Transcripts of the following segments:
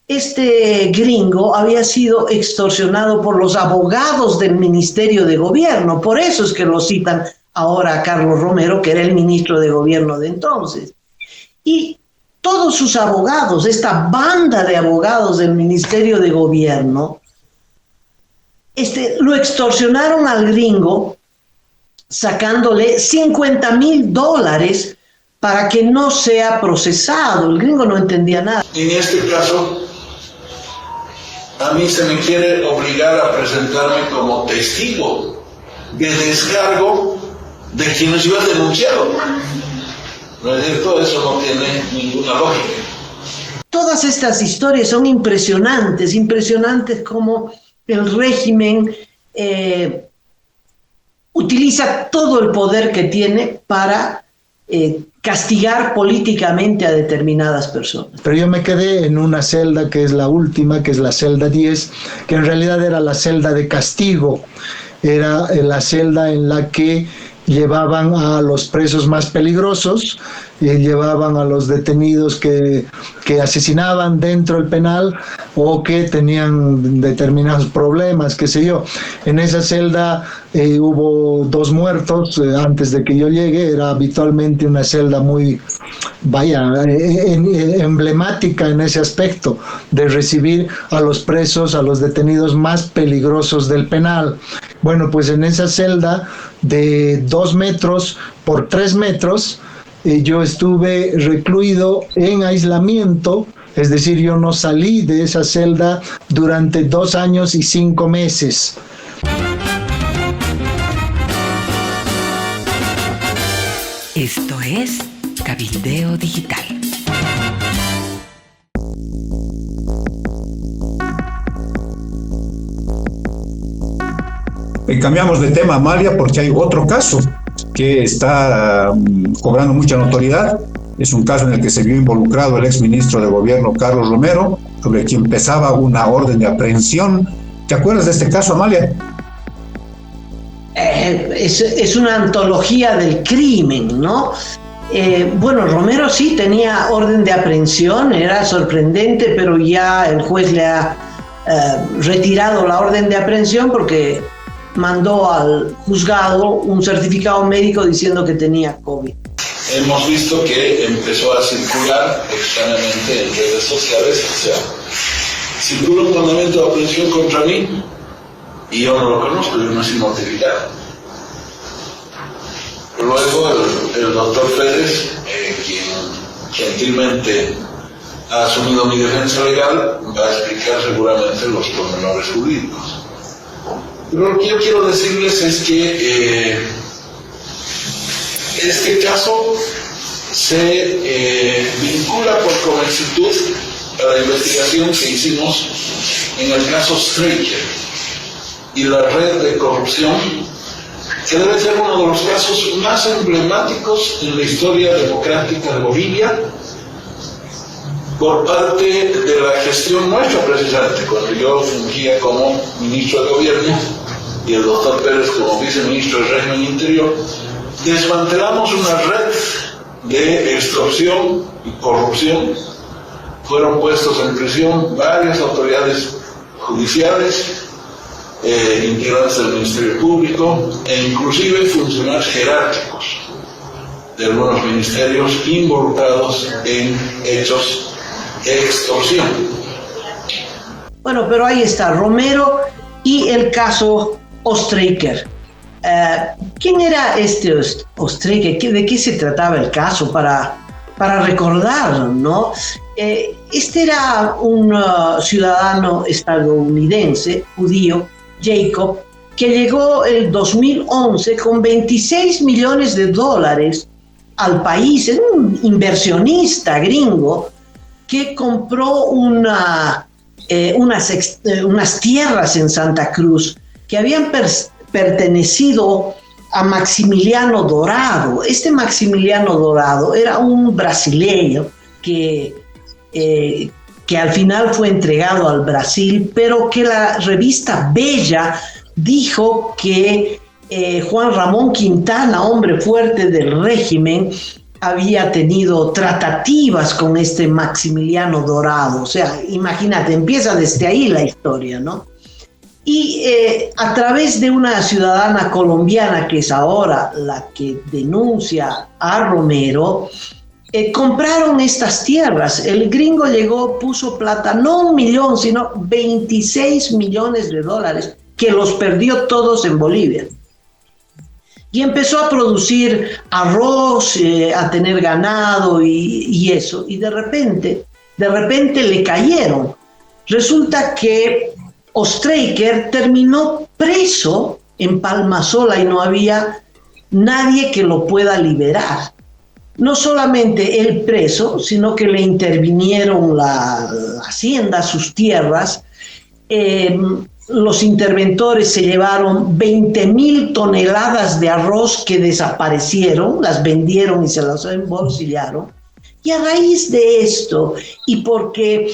este gringo había sido extorsionado por los abogados del Ministerio de Gobierno. Por eso es que lo citan ahora a Carlos Romero, que era el ministro de Gobierno de entonces. Y todos sus abogados, esta banda de abogados del Ministerio de Gobierno, lo extorsionaron al gringo sacándole $50,000 para que no sea procesado. El gringo no entendía nada. En este caso, a mí se me quiere obligar a presentarme como testigo de descargo de quienes yo he denunciado. Todo eso no tiene ninguna lógica. Todas estas historias son impresionantes, impresionantes como el régimen utiliza todo el poder que tiene para castigar políticamente a determinadas personas. Pero yo me quedé en una celda que es la última, que es la celda 10, que en realidad era la celda de castigo. Era la celda en la que llevaban a los presos más peligrosos, llevaban a los detenidos que asesinaban dentro del penal o que tenían determinados problemas, qué sé yo. En esa celda hubo 2 muertos antes de que yo llegue. Era habitualmente una celda muy, emblemática en ese aspecto, de recibir a los presos, a los detenidos más peligrosos del penal. Bueno, pues en esa celda de 2 metros por 3 metros, yo estuve recluido en aislamiento, es decir, yo no salí de esa celda durante 2 años y 5 meses. Esto es Cabildeo Digital. Cambiamos de tema, Amalia, porque hay otro caso que está cobrando mucha notoriedad. Es un caso en el que se vio involucrado el exministro de Gobierno Carlos Romero, sobre quien pesaba una orden de aprehensión. ¿Te acuerdas de este caso, Amalia? Es una antología del crimen, ¿no? Bueno, Romero sí tenía orden de aprehensión, era sorprendente, pero ya el juez le ha retirado la orden de aprehensión porque mandó al juzgado un certificado médico diciendo que tenía COVID. Hemos visto que empezó a circular extrañamente en redes sociales, o sea, circula un mandamiento de aprehensión contra mí y yo no lo conozco, yo no he sido notificado. Luego el doctor Pérez, quien gentilmente ha asumido mi defensa legal, va a explicar seguramente los pormenores jurídicos. Pero lo que yo quiero decirles es que este caso se vincula por convencitud a la investigación que hicimos en el caso Streicher y la red de corrupción, que debe ser uno de los casos más emblemáticos en la historia democrática de Bolivia, por parte de la gestión nuestra, precisamente, cuando yo fungía como ministro de Gobierno y el doctor Pérez como viceministro del régimen interior. Desmantelamos una red de extorsión y corrupción. Fueron puestos en prisión varias autoridades judiciales, integrantes del Ministerio Público e inclusive funcionarios jerárquicos de algunos ministerios involucrados en hechos de extorsión. Bueno, pero ahí está Romero y el caso Ostreicher. ¿Quién era este Ostreicher? ¿De qué se trataba el caso? Para recordar, ¿no? Este era un ciudadano estadounidense, judío, Jacob, que llegó el 2011 con $26 millones al país. Era un inversionista gringo que compró unas tierras en Santa Cruz que habían pertenecido a Maximiliano Dorado. Este Maximiliano Dorado era un brasileño que al final fue entregado al Brasil, pero que la revista Bella dijo que Juan Ramón Quintana, hombre fuerte del régimen, había tenido tratativas con este Maximiliano Dorado. O sea, imagínate, empieza desde ahí la historia, ¿no? Y a través de una ciudadana colombiana, que es ahora la que denuncia a Romero, compraron estas tierras. El gringo llegó, puso plata, no 1 millón, sino 26 millones de dólares, que los perdió todos en Bolivia. Y empezó a producir arroz, a tener ganado y eso. Y de repente le cayeron. Resulta que Oestreicher terminó preso en Palmasola y no había nadie que lo pueda liberar. No solamente él preso, sino que le intervinieron la hacienda, sus tierras. Los interventores se llevaron 20.000 toneladas de arroz que desaparecieron, las vendieron y se las embolsillaron. Y a raíz de esto, y porque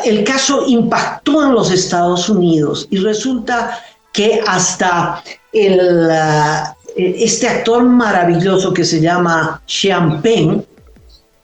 el caso impactó en los Estados Unidos, y resulta que hasta este actor maravilloso que se llama Sean Penn,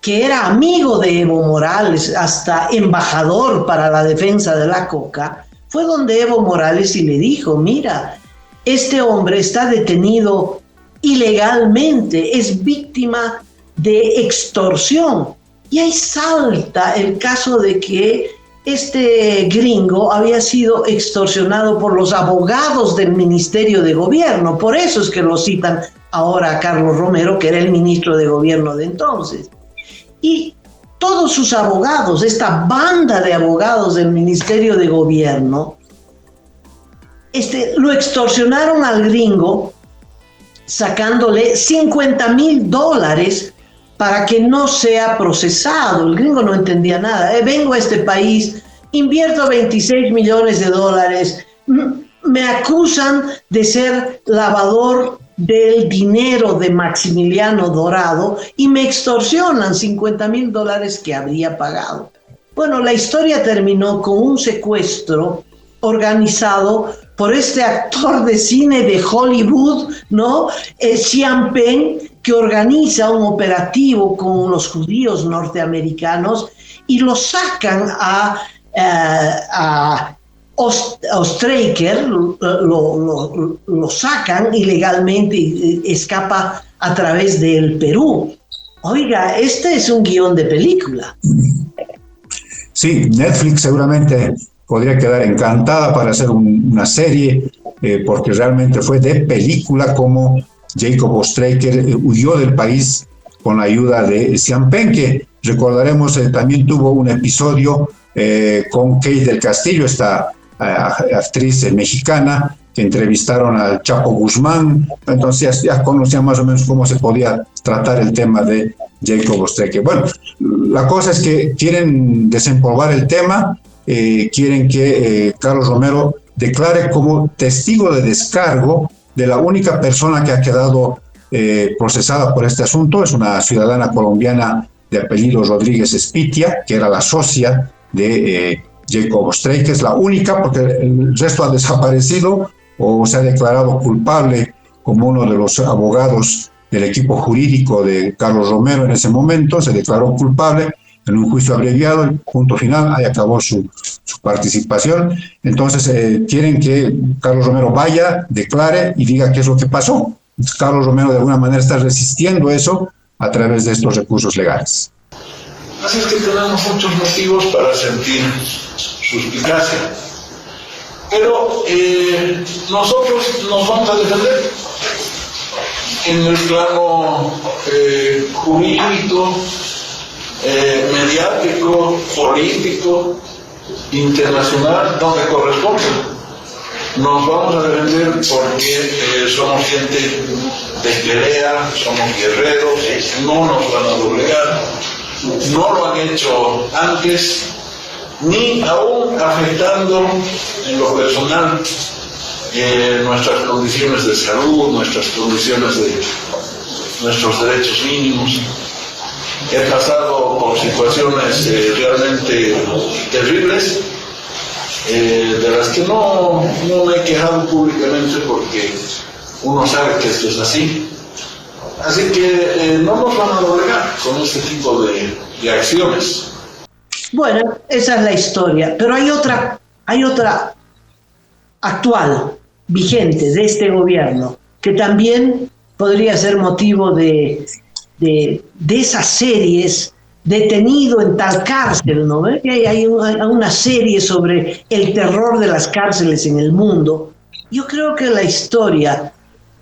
que era amigo de Evo Morales, hasta embajador para la defensa de la coca, fue donde Evo Morales y le dijo: mira, este hombre está detenido ilegalmente, es víctima de extorsión. Y ahí salta el caso de que este gringo había sido extorsionado por los abogados del Ministerio de Gobierno. Por eso es que lo citan ahora a Carlos Romero, que era el ministro de Gobierno de entonces. Y todos sus abogados, esta banda de abogados del Ministerio de Gobierno, lo extorsionaron al gringo sacándole $50,000 para que no sea procesado. El gringo no entendía nada. Vengo a este país, invierto $26 millones, me acusan de ser lavador del dinero de Maximiliano Dorado y me extorsionan $50,000 que habría pagado. Bueno, la historia terminó con un secuestro organizado por este actor de cine de Hollywood, ¿no? Sean Penn, que organiza un operativo con los judíos norteamericanos y lo sacan a Oestreicher, lo sacan ilegalmente y escapa a través del Perú. Oiga, este es un guión de película. Sí, Netflix seguramente podría quedar encantada para hacer una serie, porque realmente fue de película como Jacob Oestreicher huyó del país con la ayuda de Sean Penn, que recordaremos también tuvo un episodio con Kate del Castillo, esta actriz mexicana, que entrevistaron al Chapo Guzmán. Entonces ya conocían más o menos cómo se podía tratar el tema de Jacob Oestreicher. Bueno, la cosa es que quieren desempolvar el tema, quieren que Carlos Romero declare como testigo de descargo de la única persona que ha quedado procesada por este asunto. Es una ciudadana colombiana de apellido Rodríguez Espitia, que era la socia de Jacob Oestreicher. Es la única, porque el resto ha desaparecido o se ha declarado culpable, como uno de los abogados del equipo jurídico de Carlos Romero en ese momento se declaró culpable en un juicio abreviado. El punto final, ahí acabó su participación. Entonces quieren que Carlos Romero vaya, declare y diga qué es lo que pasó. Entonces, Carlos Romero de alguna manera está resistiendo eso a través de estos recursos legales. Así es que tenemos muchos motivos para sentir suspicacia. Pero nosotros nos vamos a defender en el plano jurídico, mediático, político, internacional, donde corresponde. Nos vamos a defender porque somos gente de pelea, somos guerreros, no nos van a doblegar, no lo han hecho antes, ni aún afectando en lo personal nuestras condiciones de salud, nuestras condiciones de nuestros derechos mínimos. He pasado por situaciones realmente terribles, de las que no me he quejado públicamente porque uno sabe que esto es así. Así que no nos van a doblegar con este tipo de acciones. Bueno, esa es la historia, pero hay otra actual, vigente, de este gobierno, que también podría ser motivo de esas series, Detenido en tal cárcel, ¿no? Hay una serie sobre el terror de las cárceles en el mundo. Yo creo que la historia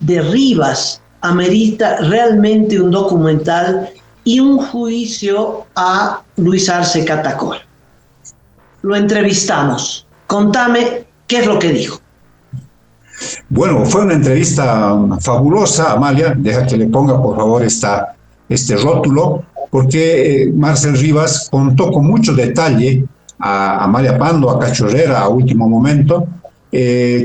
de Rivas amerita realmente un documental y un juicio a Luis Arce Catacol. Lo entrevistamos. Contame qué es lo que dijo. Bueno, fue una entrevista fabulosa, Amalia. Deja que le ponga, por favor, este rótulo, porque Marcel Rivas contó con mucho detalle a Amalia Pando, a Cacho Herrera, a último momento,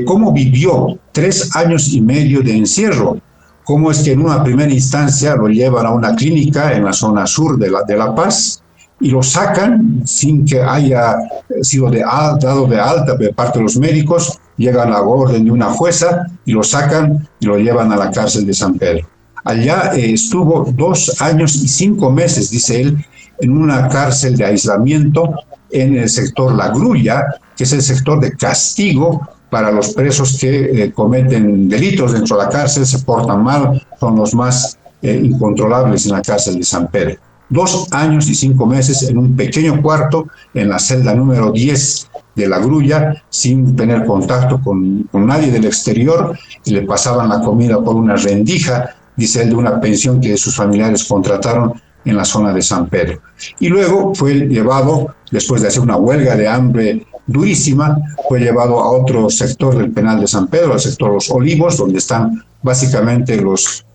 cómo vivió 3 años y medio de encierro, cómo es que en una primera instancia lo llevan a una clínica en la zona sur de La Paz y lo sacan sin que haya sido dado de alta de parte de los médicos, llegan a la orden de una jueza y lo sacan y lo llevan a la cárcel de San Pedro. Allá estuvo 2 años y 5 meses, dice él, en una cárcel de aislamiento en el sector La Grulla, que es el sector de castigo para los presos que cometen delitos dentro de la cárcel, se portan mal, son los más incontrolables en la cárcel de San Pedro. 2 años y 5 meses en un pequeño cuarto, en la celda número 10 de La Grulla, sin tener contacto con nadie del exterior, y le pasaban la comida por una rendija, dice él, de una pensión que sus familiares contrataron en la zona de San Pedro. Y luego fue llevado, después de hacer una huelga de hambre durísima, fue llevado a otro sector del penal de San Pedro, al sector Los Olivos, donde están básicamente los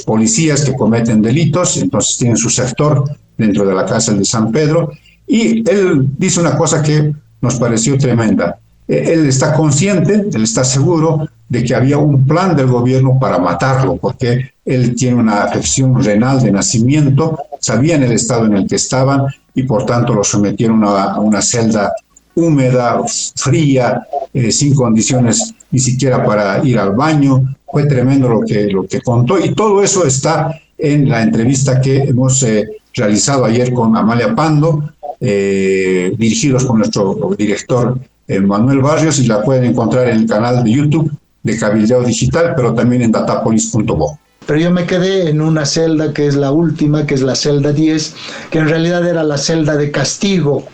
policías que cometen delitos, entonces tienen su sector dentro de la cárcel de San Pedro, y él dice una cosa que nos pareció tremenda. Él está consciente, él está seguro de que había un plan del gobierno para matarlo, porque él tiene una afección renal de nacimiento, sabían el estado en el que estaban y por tanto lo sometieron a una celda húmeda, fría, sin condiciones ni siquiera para ir al baño. Fue tremendo lo que contó, y todo eso está en la entrevista que hemos realizado ayer con Amalia Pando, dirigidos por nuestro director Manuel Barrios, y la pueden encontrar en el canal de YouTube de Cabildeo Digital, pero también en datapolis.bo. Pero yo me quedé en una celda que es la última, que es la celda 10, que en realidad era la celda de castigo.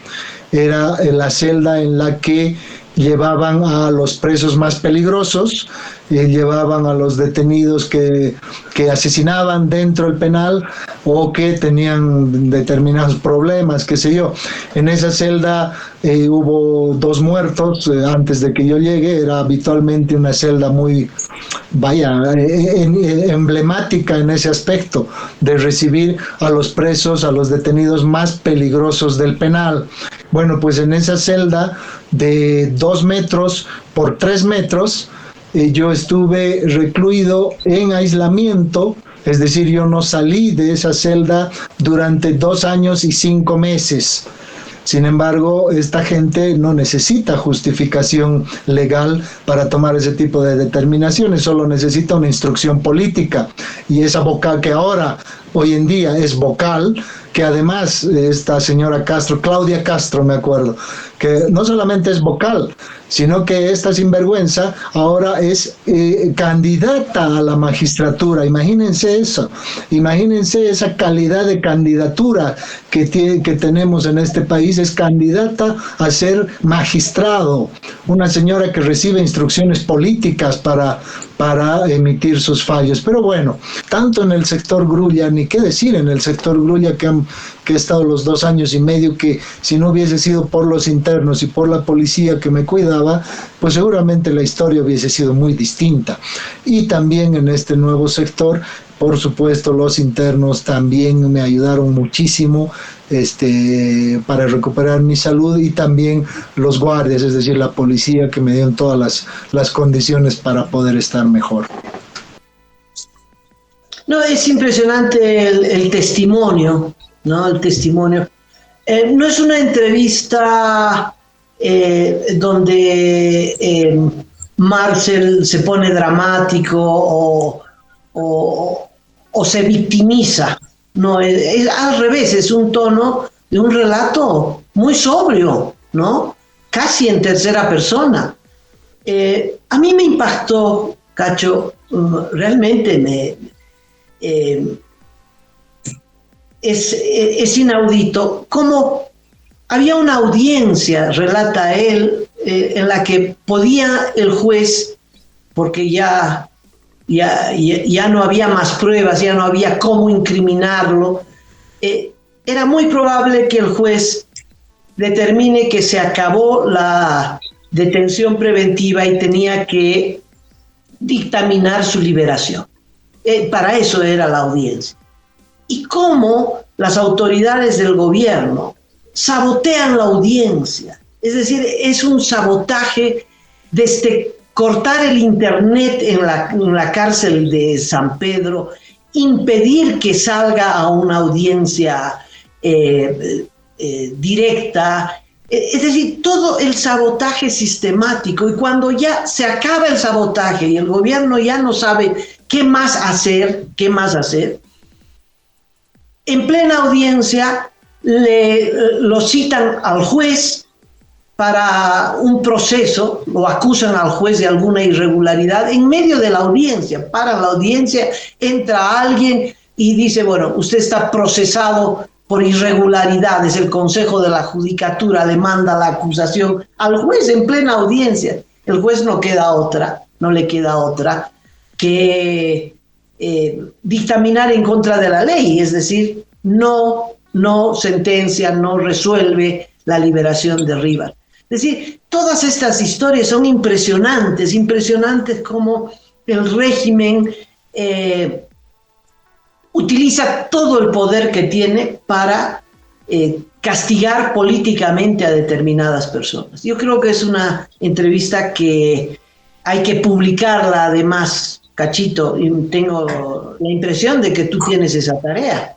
Era la celda en la que llevaban a los presos más peligrosos, llevaban a los detenidos que asesinaban dentro del penal o que tenían determinados problemas, qué sé yo. En esa celda hubo 2 muertos antes de que yo llegue. Era habitualmente una celda muy, emblemática en ese aspecto, de recibir a los presos, a los detenidos más peligrosos del penal. Bueno, pues en esa celda de 2 metros por 3 metros, yo estuve recluido en aislamiento, es decir, yo no salí de esa celda durante 2 años y 5 meses. Sin embargo, esta gente no necesita justificación legal para tomar ese tipo de determinaciones, solo necesita una instrucción política. Y esa vocal que ahora, hoy en día, es vocal, que además esta señora Castro, Claudia Castro me acuerdo, que no solamente es vocal, sino que esta sinvergüenza ahora es candidata a la magistratura. Imagínense eso, imagínense esa calidad de candidatura que tenemos en este país. Es candidata a ser magistrado, una señora que recibe instrucciones políticas para emitir sus fallos. Pero bueno, tanto en el sector Grulla, ni qué decir en el sector Grulla, que he estado los 2 años y medio, que si no hubiese sido por los internos y por la policía que me cuidaba, pues seguramente la historia hubiese sido muy distinta. Y también en este nuevo sector, por supuesto, los internos también me ayudaron muchísimo para recuperar mi salud, y también los guardias, es decir, la policía, que me dieron todas las condiciones para poder estar mejor. No, es impresionante el testimonio, ¿no? El testimonio. No es una entrevista donde Marcel se pone dramático o o se victimiza. No, es al revés, es un tono de un relato muy sobrio, ¿no? Casi en tercera persona. A mí me impactó, Cacho, realmente es inaudito cómo había una audiencia, relata él, en la que podía el juez, porque ya no había más pruebas, ya no había cómo incriminarlo, era muy probable que el juez determine que se acabó la detención preventiva y tenía que dictaminar su liberación. Para eso era la audiencia. Y cómo las autoridades del gobierno sabotean la audiencia. Es decir, es un sabotaje desde cortar el internet en la cárcel de San Pedro, impedir que salga a una audiencia directa, es decir, todo el sabotaje sistemático. Y cuando ya se acaba el sabotaje y el gobierno ya no sabe qué más hacer, en plena audiencia lo citan al juez para un proceso, lo acusan al juez de alguna irregularidad en medio de la audiencia, paran la audiencia, entra alguien y dice, bueno, usted está procesado por irregularidades, el Consejo de la Judicatura le manda la acusación al juez en plena audiencia. El juez no le queda otra que dictaminar en contra de la ley, es decir, no sentencia, no resuelve la liberación de Rivas. Es decir, todas estas historias son impresionantes como el régimen utiliza todo el poder que tiene para castigar políticamente a determinadas personas. Yo creo que es una entrevista que hay que publicarla además, Cachito, y tengo la impresión de que tú tienes esa tarea.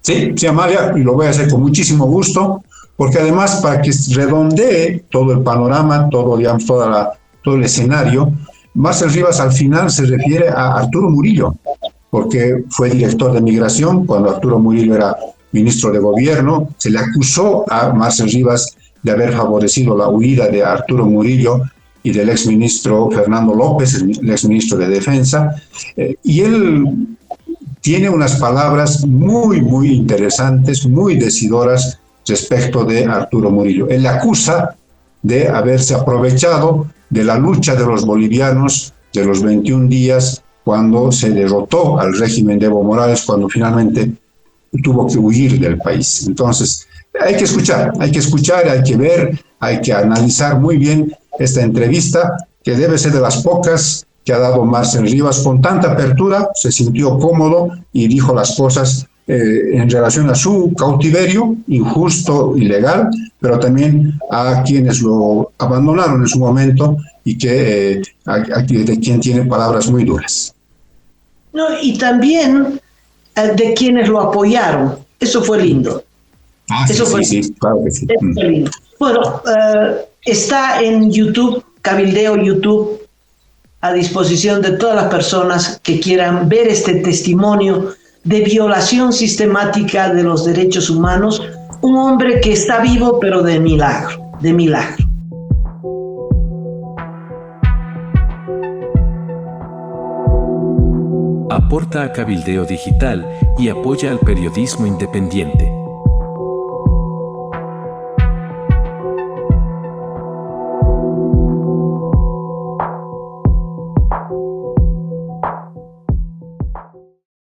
Sí, Amalia, y lo voy a hacer con muchísimo gusto, porque además para que redondee todo el panorama, todo el escenario, Marcel Rivas al final se refiere a Arturo Murillo, porque fue director de migración cuando Arturo Murillo era ministro de gobierno. Se le acusó a Marcel Rivas de haber favorecido la huida de Arturo Murillo y del exministro Fernando López, el exministro de Defensa, y él tiene unas palabras muy, muy interesantes, muy decidoras respecto de Arturo Murillo. Él le acusa de haberse aprovechado de la lucha de los bolivianos de los 21 días cuando se derrotó al régimen de Evo Morales, cuando finalmente tuvo que huir del país. Entonces, hay que escuchar, hay que ver, hay que analizar muy bien esta entrevista, que debe ser de las pocas que ha dado Marcel Rivas con tanta apertura. Se sintió cómodo y dijo las cosas en relación a su cautiverio injusto y legal, pero también a quienes lo abandonaron en su momento y que de quien tiene palabras muy duras. No, y también de quienes lo apoyaron. Eso fue lindo. Sí, claro que sí. Eso fue lindo. Bueno, está en YouTube, Cabildeo YouTube, a disposición de todas las personas que quieran ver este testimonio de violación sistemática de los derechos humanos, un hombre que está vivo pero de milagro. Aporta a Cabildeo Digital y apoya al periodismo independiente.